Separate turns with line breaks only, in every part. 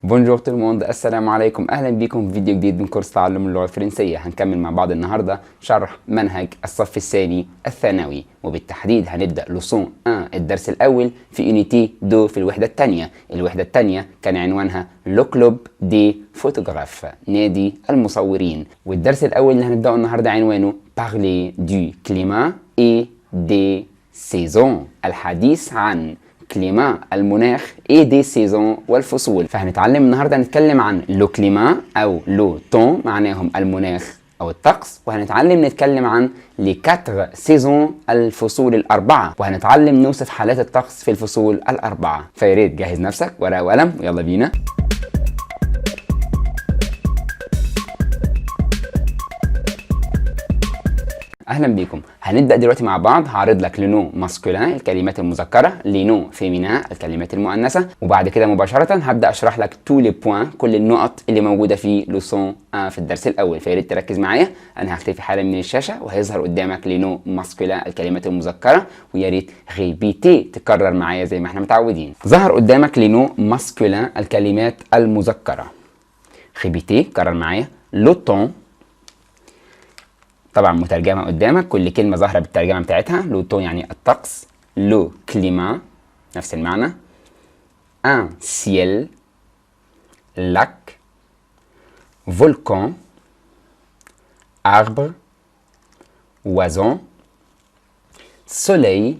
بونجور تو الموند، السلام عليكم، اهلا بكم في فيديو جديد من كورس تعلم اللغه الفرنسيه. هنكمل مع بعض النهارده شرح منهج الصف الثاني الثانوي، وبالتحديد هنبدا لوسون 1 الدرس الاول في يونيتي 2 في الوحده الثانيه. الوحده الثانيه كان عنوانها لو كلوب دي فوتوغراف، نادي المصورين. والدرس الاول اللي هنبداه النهارده عنوانه بارلي دو كليما اي دي سيزون، الحديث عن كليما المناخ اي دي سيزون والفصول. فهنتعلم النهارده نتكلم عن لو كليما او لو طون، معناهم المناخ او الطقس، وهنتعلم نتكلم عن لي 4 سيزون الفصول الاربعه، وهنتعلم نوصف حالات الطقس في الفصول الاربعه. فياريت جهز نفسك ورقه وقلم ويلا بينا. اهلا بيكم. هنبدا دلوقتي مع بعض. هعرض لك لنو ماسكولين الكلمات المذكره، لنو فيمينا الكلمات المؤنثه، وبعد كده مباشره هبدا اشرح لك تو لي بوين، كل النقط اللي موجوده في لوسون في الدرس الاول. فيا ريت تركز معايا. انا هختفي حالا من الشاشه وهيظهر قدامك لنو ماسكولين الكلمات المذكره، ويا ريت ريبيتي تكرر معايا زي ما احنا متعودين. ظهر قدامك لنو ماسكولين الكلمات المذكره. ريبيتي كرر معايا. لو طون، طبعا مترجمه قدامك، كل كلمه ظاهره بالترجمه بتاعتها. لو طون يعني الطقس، لو كليما نفس المعنى، ان سيل، لاك، فولكان، arbre, oiseau, soleil,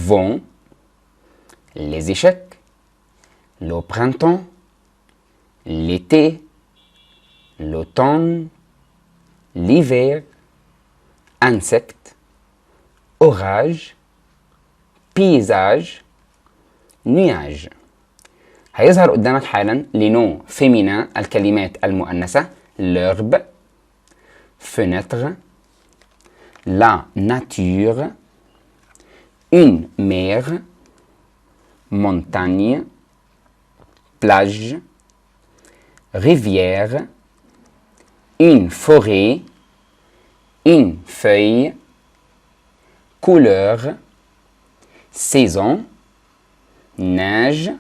vent, les échecs, le printemps, l'été, l'automne, l'hiver, insectes, orage, paysage, nuage. هيظهر قدامك حالا لنو فيمينا الكلمات المؤنثة، l'herbe, fenêtre, la nature, une mer, montagne, plage, rivière, une forêt, une feuille, couleur, saison, neige,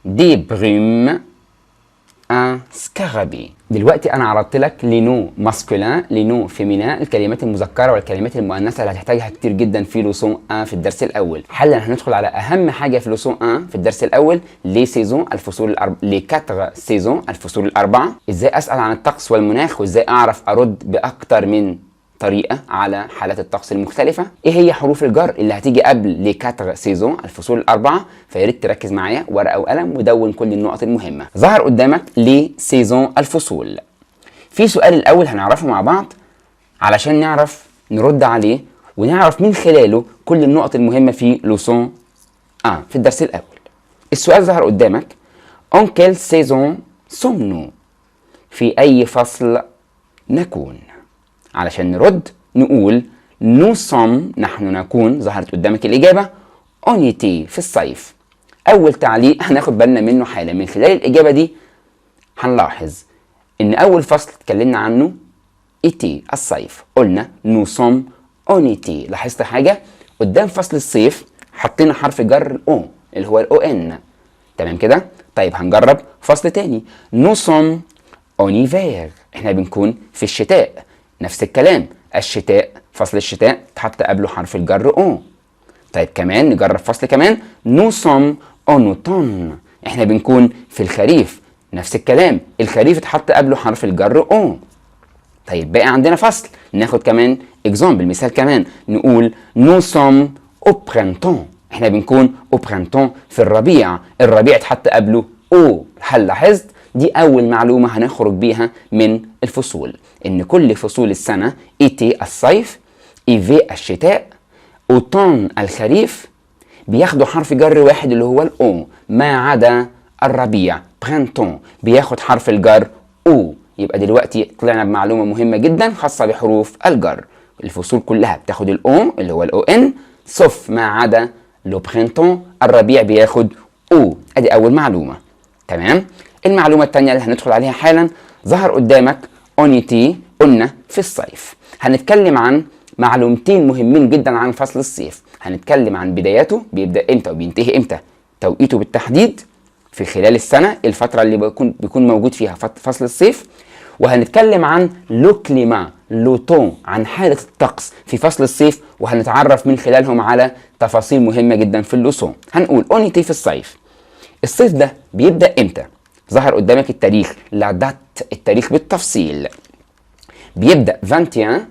des brumes, un scarabée. دلوقتي انا عرضت لك لنو ماسكولين لنو فيمينا الكلمات المذكره والكلمات المؤنثه اللي هتحتاجها كتير جدا في لوسون 1 في الدرس الاول. حالا هندخل على اهم حاجه في لوسون 1 في الدرس الاول، لي سيزون الفصول لي 4 سيزون الفصول الاربعه. ازاي اسال عن الطقس والمناخ، وازاي اعرف ارد باكتر من طريقه على حالات الطقس المختلفه. ايه هي حروف الجر اللي هتيجي قبل لي 4 سيزون الفصول الاربعه. فيا ريت تركز معايا، ورقه وقلم ودون كل النقط المهمه. ظهر قدامك لي سيزون الفصول. في سؤال الاول هنعرفه مع بعض علشان نعرف نرد عليه ونعرف من خلاله كل النقط المهمه في لوسون 1 في الدرس الاول. السؤال ظهر قدامك: En quelle saison sommes-nous؟ في اي فصل نكون؟ علشان نرد نقول nous sommes، نحن نكون. ظهرت قدامك الإجابة en été، في الصيف. أول تعليق هناخد بالنا منه حالا. من خلال الإجابة دي هنلاحظ إن أول فصل اتكلمنا عنه été الصيف، قلنا nous sommes en été. لاحظت حاجة؟ قدام فصل الصيف حطينا حرف جر o اللي هو الأو إن. تمام كده؟ طيب هنجرب فصل تاني. nous sommes en hiver، إحنا بنكون في الشتاء. نفس الكلام، الشتاء، فصل الشتاء تحط قبله حرف الجر او. طيب كمان نجرب فصل كمان، نو سوم اون اوتون، احنا بنكون في الخريف. نفس الكلام، الخريف اتحط قبله حرف الجر او. طيب باقي عندنا فصل، ناخد كمان اكزامبل، مثال كمان، نقول نو سوم او برينتون، احنا بنكون او برينتون في الربيع. الربيع اتحط قبله او. هل لاحظت؟ دي أول معلومة هنخرج بيها من الفصول، إن كل فصول السنة إيتي الصيف، إيفي الشتاء، أوتون الخريف، بياخدوا حرف جر واحد اللي هو الأو، ما عدا الربيع برينتون بياخد حرف الجر أو. يبقى دلوقتي طلعنا بمعلومة مهمة جدا خاصة بحروف الجر. الفصول كلها بتاخد الأو اللي هو الأو إن، صف ما عدا لو برينتون الربيع بياخد أو. أدي أول معلومة. تمام؟ المعلومة الثانية اللي هندخل عليها حالا، ظهر قدامك اونيتي، قلنا في الصيف. هنتكلم عن معلومتين مهمين جدا عن فصل الصيف. هنتكلم عن بداياته، بيبدأ امتى وبينتهي امتى، توقيته بالتحديد، في خلال السنة، الفترة اللي بيكون موجود فيها فصل الصيف. وهنتكلم عن لو كليما، لو طون، عن حالة الطقس في فصل الصيف، وهنتعرف من خلالهم على تفاصيل مهمة جدا في اللوسون. هنقول اونيتي في الصيف. الصيف ده بيبدأ امتى؟ ظهر قدامك التاريخ، لا دات، التاريخ بالتفصيل. بيبدأ 21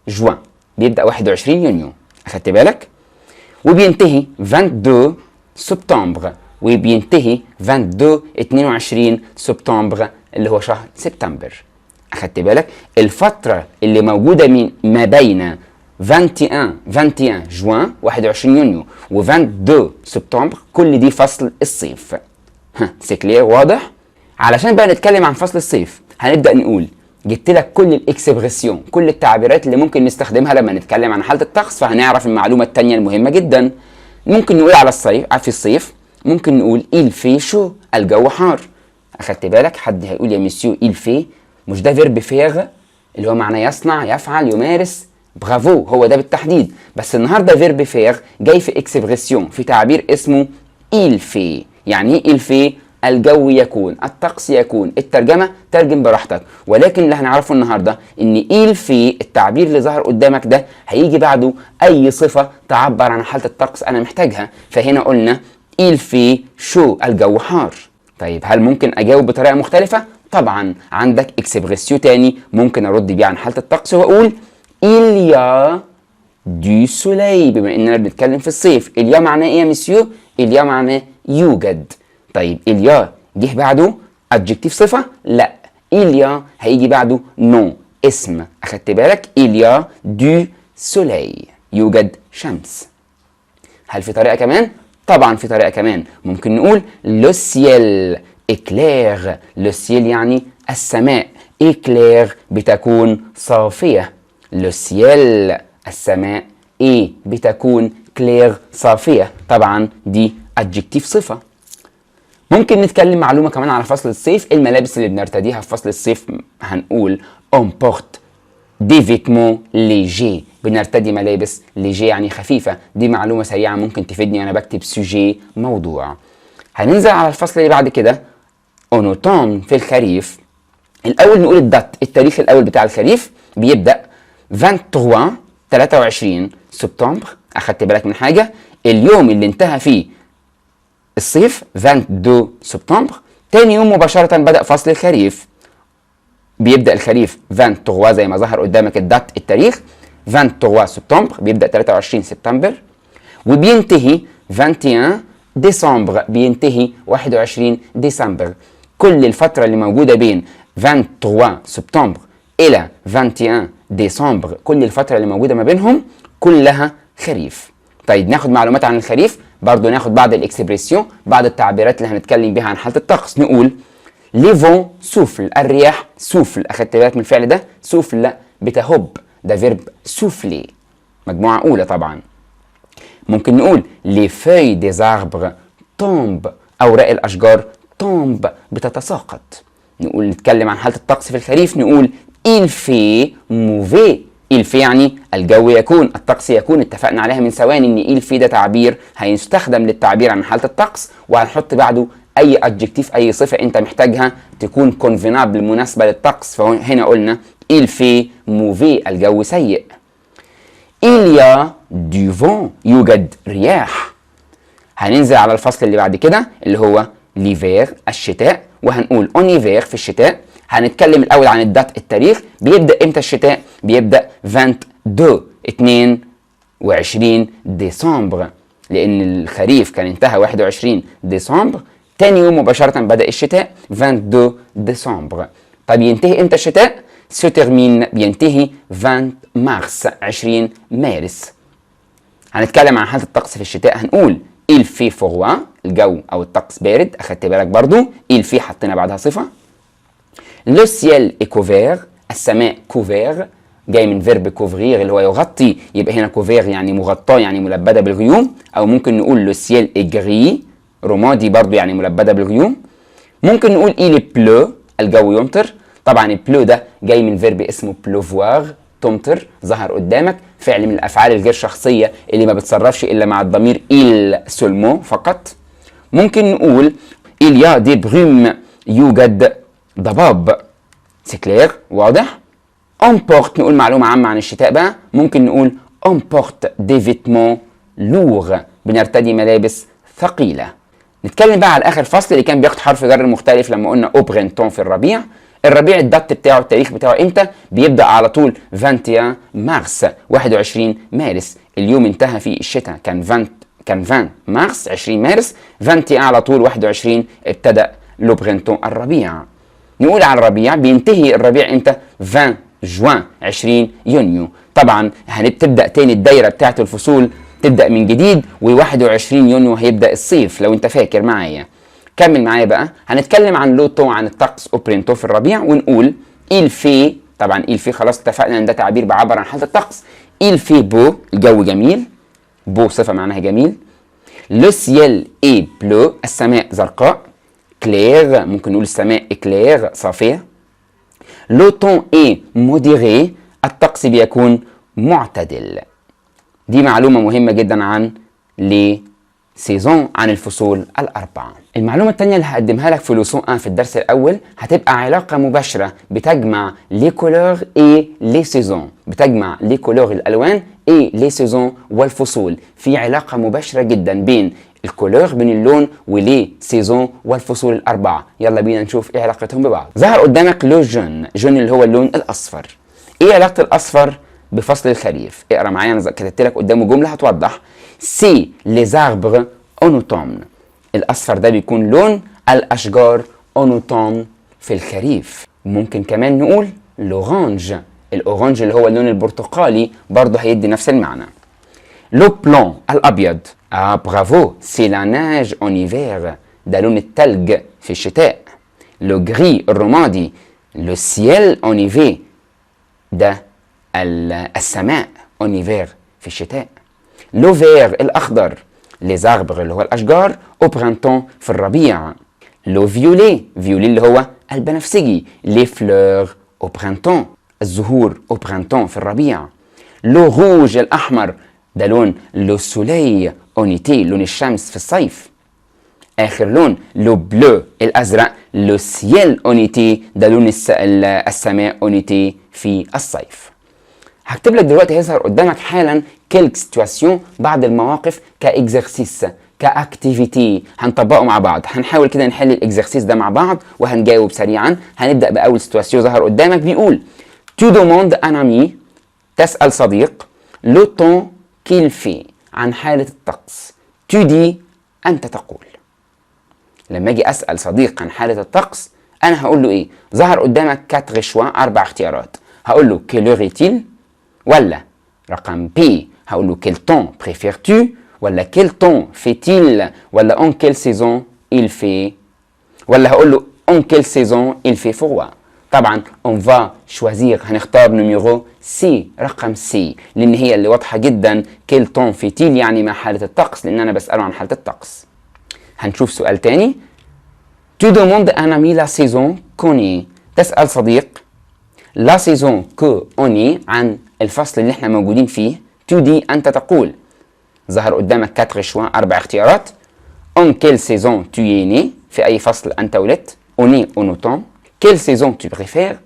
جوان، بيبدأ 21 يونيو، أخدت بالك؟ وبينتهي 22 سبتمبر، وبينتهي 22 سبتمبر اللي هو شهر سبتمبر، أخدت بالك؟ الفترة اللي موجودة من ما بين 21 جوان 21 يونيو و 22 سبتمبر كل دي فصل الصيف. سي كلير، واضح؟ علشان بقى نتكلم عن فصل الصيف هنبدأ نقول، جبت لك كل الاكسبريسيون، كل التعبيرات اللي ممكن نستخدمها لما نتكلم عن حالة الطقس، فهنعرف المعلومة التانية المهمة جدا. ممكن نقول على الصيف، في الصيف ممكن نقول il fait chaud، الجو حار. أخدت بالك؟ حد هيقول يا مسيو il fait، مش ده فيرب فيغ اللي هو معناه يصنع، يفعل، يمارس؟ برافو، هو ده بالتحديد. بس النهارده فيرب فيغ جاي في اكسبريسيون، في تعبير اسمه il fait. يعني ايه il fait؟ الجو يكون، الطقس يكون. الترجمة ترجم براحتك، ولكن اللي هنعرفه النهاردة ان il fait، التعبير اللي ظهر قدامك ده هيجي بعده اي صفة تعبر عن حالة الطقس انا محتاجها. فهنا قلنا il fait chaud، الجو حار. طيب هل ممكن اجاوب بطريقة مختلفة؟ طبعا عندك اكسبريسيو تاني ممكن ارد بيه عن حالة الطقس واقول il y a du soleil. بما اننا بنتكلم في الصيف، il y a معناه ايه يا مسيو؟ il y a معناه يوجد. طيب إليا جه بعده adjective صفة؟ لا، إليا هيجي بعده نو، اسم. أخدت بالك؟ إليا دو سوليل، يوجد شمس. هل في طريقة كمان؟ طبعا في طريقة كمان. ممكن نقول لو سيل إكلير. لو سيل يعني السماء، إكلير بتكون صافية. لو سيل السماء، إيه بتكون كلير صافية. طبعا دي adjective صفة. ممكن نتكلم معلومة كمان على فصل الصيف، الملابس اللي بنرتديها في فصل الصيف. هنقول on porte des vêtements légers، بنرتدي ملابس ليجي يعني خفيفة. دي معلومة سريعة ممكن تفيدني وأنا بكتب سوجي، موضوع. هننزل على الفصل اللي بعد كده en automne، في الخريف. الأول نقول الدات، التاريخ الأول بتاع الخريف بيبدأ 23 سبتمبر. أخدت بالك من حاجة؟ اليوم اللي انتهى فيه الصيف 22 سبتمبر. تاني يوم مباشرة بدأ فصل الخريف. بيبدأ الخريف 23 زي ما ظهر قدامك الدات، التاريخ 23 سبتمبر، بيبدأ 23 سبتمبر، وبينتهي 21 ديسمبر، بينتهي 21 ديسمبر. كل الفترة اللي موجودة بين 23 سبتمبر إلى 21 ديسمبر، كل الفترة اللي موجودة ما بينهم كلها خريف. طيب ناخد معلومات عن الخريف، برضو ناخد بعض الاكسبريسيون، بعض التعبيرات اللي هنتكلم بيها عن حالة الطقس. نقول لي فون سوفل، الرياح سوفل. أخدت بالك من الفعل ده؟ سوفل بتهب، ده فيرب سوفلي، مجموعة أولى طبعا. ممكن نقول لي فeuilles des arbres tombent، أوراق الأشجار tombe بتتساقط. نقول نتكلم عن حالة الطقس في الخريف، نقول il fait mauvais. il fait يعني الجو يكون، الطقس يكون. اتفقنا عليها من ثواني ان il fait ده تعبير هيستخدم للتعبير عن حالة الطقس، وهنحط بعده اي adjective، اي صفة انت محتاجها تكون convenable مناسبة للطقس. فهنا قلنا il fait mauvais، الجو سيء. il y a du vent، يوجد رياح. هننزل على الفصل اللي بعد كده اللي هو l'hiver، الشتاء. وهنقول en hiver، في الشتاء. هنتكلم الأول عن الدات، التاريخ. بيبدأ امتى الشتاء؟ بيبدأ 22 ديسمبر، لأن الخريف كان انتهى 21 ديسمبر. تاني يوم مباشرة بدأ الشتاء 22 ديسمبر. طب ينتهي امتى الشتاء؟ سو ترمين، بينتهي 20 مارس، 20 مارس. هنتكلم عن حالة الطقس في الشتاء. هنقول il fait froid، الجو أو الطقس بارد. أخدت بالك برضو il fait حطينا بعدها صفة. le ciel est couvert، السماء couvert، جاي من فيرب كوفرير اللي هو يغطي، يبقى هنا كوفير يعني مغطاه، يعني ملبده بالغيوم. او ممكن نقول لو سيل اي جري، رمادي برضو يعني ملبده بالغيوم. ممكن نقول il pleut، الجو يمطر. طبعا البلو ده جاي من فيرب اسمه بلوفوار، تمطر. ظهر قدامك فعل من الافعال الغير شخصيه اللي ما بتصرفش الا مع الضمير il سولمو فقط. ممكن نقول il y a des brumes يوجد ضباب. سي كلير، واضح؟ on porte نقول معلومة عامة عن الشتاء بقى، ممكن نقول on porte des vêtements lourds، بنرتدي ملابس ثقيلة. نتكلم بقى على آخر فصل اللي كان بياخد حرف جر مختلف لما قلنا au printemps في الربيع. الربيع الدت بتاعه التاريخ بتاعه امتى؟ بيبدأ على طول 21 مارس، 21 مارس. اليوم انتهى فيه الشتاء كان 20 مارس، 20 مارس. 21 على طول 21 ابتدأ لو برينتون الربيع. نقول على الربيع بينتهي الربيع امتى؟ 20 جوان، 20 يونيو. طبعا هنبتدأ تاني الدايرة بتاعت الفصول تبدأ من جديد، و21 يونيو هيبدأ الصيف لو انت فاكر معايا. كمل معايا بقى. هنتكلم عن لوتو، عن الطقس او برينتو في الربيع، ونقول il fait. طبعا il fait خلاص اتفقنا ان ده تعبير بعبر عن حالة الطقس. il fait beau، الجو جميل. beau صفة معناها جميل. le ciel est bleu، السماء زرقاء. clair، ممكن نقول السماء éclair، صافية. le temps est modéré، الطقس بيكون معتدل. دي معلومة مهمة جدا عن سيزون، عن الفصول الأربعة. المعلومة الثانية اللي هقدمها لك في لوسون 1 في الدرس الأول هتبقى علاقة مباشرة بتجمع لي كولور اي لي سيزون، بتجمع لي كولور الألوان اي لي سيزون والفصول. في علاقة مباشرة جدا بين الكولور، بين اللون، ولي سيزون والفصول الأربعة. يلا بينا نشوف ايه علاقتهم ببعض. ظهر قدامك لو جون، جون اللي هو اللون الأصفر. ايه علاقة الأصفر بفصل الخريف؟ اقرا معايا، انا كتبت لك قدامه جمله هتوضح. سي لي زاربر اون اوتومن، الاصفر ده بيكون لون الاشجار اون اوتومن في الخريف. ممكن كمان نقول لورانج، الاورانج اللي هو اللون البرتقالي برضه هيدي نفس المعنى. لو بلون الابيض، برافو، سي لا ناج اون ايفير، ده لون التلج في الشتاء. لو غري الرمادي، لو سيل اون ايفي، ده السماء اون ايفير في الشتاء. لو فير الاخضر، لي زاربر اللي هو الاشجار، او برانتون في الربيع. لو فيولي، فيولي اللي هو البنفسجي، لي فلور او برانتون، الزهور او برانتون في الربيع. لو روج الاحمر، ده لون لو سولي اونيتي، لون الشمس في الصيف. اخر لون لو بلو الازرق، لو سيل اونيتي، ده لون السماء اونيتي في الصيف. هكتب لك دلوقتي، هيظهر قدامك حالا كيلك سيتواسيون، بعض المواقف كاكزرسيس، كاكتيفيتي هنطبقه مع بعض. هنحاول كده نحل الاكزرسيس ده مع بعض وهنجاوب سريعا. هنبدا باول سيتواسيون ظهر قدامك، بيقول تو دوموند ان امي، تسال صديق، لو طون كيل في، عن حاله الطقس. تو دي، انت تقول. لما اجي اسال صديق عن حاله الطقس انا هقول له ايه؟ ظهر قدامك 4 شوا، 4 اختيارات. هقول له كيلور ايتيل، ولا رقم بي هقول له quel temps préfères-tu، ولا quel temps fait-il، ولا en quelle saison il fait، ولا هقول له en quelle saison il fait froid. طبعا on va choisir، هنختار نميرو سي، رقم سي، لان هي اللي واضحه جدا. quel temps fait-il يعني ما حاله الطقس، لان انا بساله عن حاله الطقس. هنشوف سؤال تاني. tu demandes un ami la saison connaît، تسال صديق لا سيزون كو اوني، عن الفصل اللي احنا موجودين فيه. تو دي، انت تقول. ظهر قدامك 4 شوا، 4 اختيارات. اون كيل سيزون تو يني، في اي فصل انت ولدت. اوني اون اوتون. كيل سيزون تو بريفير.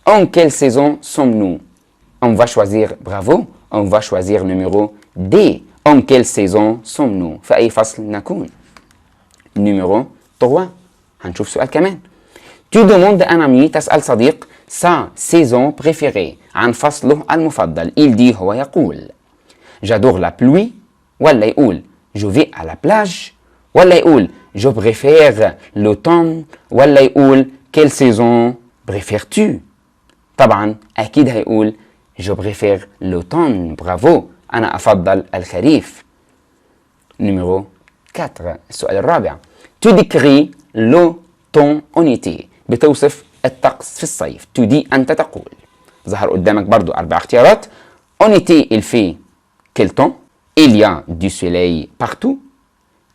اون كيل سيزون سوم نو. اون فا شوازير، برافو، اون فا شوازير نيميرو دي. اون كيل سيزون سوم نو، في اي فصل نكون. نيميرو 3. هنشوف سؤال كمان. تو دوموند ان امي، تسال صديق sa saison préférée، عن فصله المفضل. il dit، هو يقول j'adore la pluie، ولا يقول je vais à la plage، ولا يقول je préfère l'automne، ولا يقول quelle saison préfères-tu. طبعا اكيد هيقول je préfère l'automne، برافو، انا افضل الخريف. نمرو 4، السؤال الرابع. tu décris l'automne en été، بتوصف الطقس في الصيف. تو دي، أنت تقول. ظهر قدامك برضو 4 اختيارات. En été il fait quel temps، il y a du soleil partout،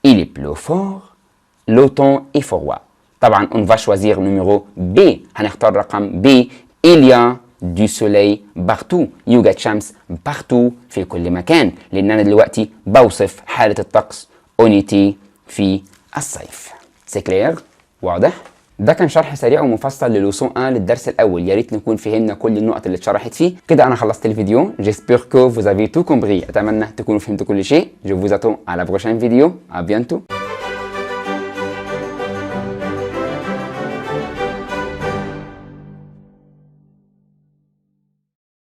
il est plus fort، l'automne est froid. طبعا on va choisir numéro B، هنختار رقم B. il y a du soleil partout، يوجد شمس partout، في كل مكان، لأن أنا دلوقتي بوصف حالة الطقس en été في الصيف. C'est clair؟ واضح؟ ده كان شرح سريع ومفصل للوسون 1 للدرس الاول. يا ريت نكون فهمنا كل النقط اللي اتشرحت فيه. كده انا خلصت الفيديو. جيسبير كو فوز افي تو كومبري. اتمنى تكونوا فهمتوا كل شيء. جو فوز اتون على بروشين فيديو. ا بيانتو.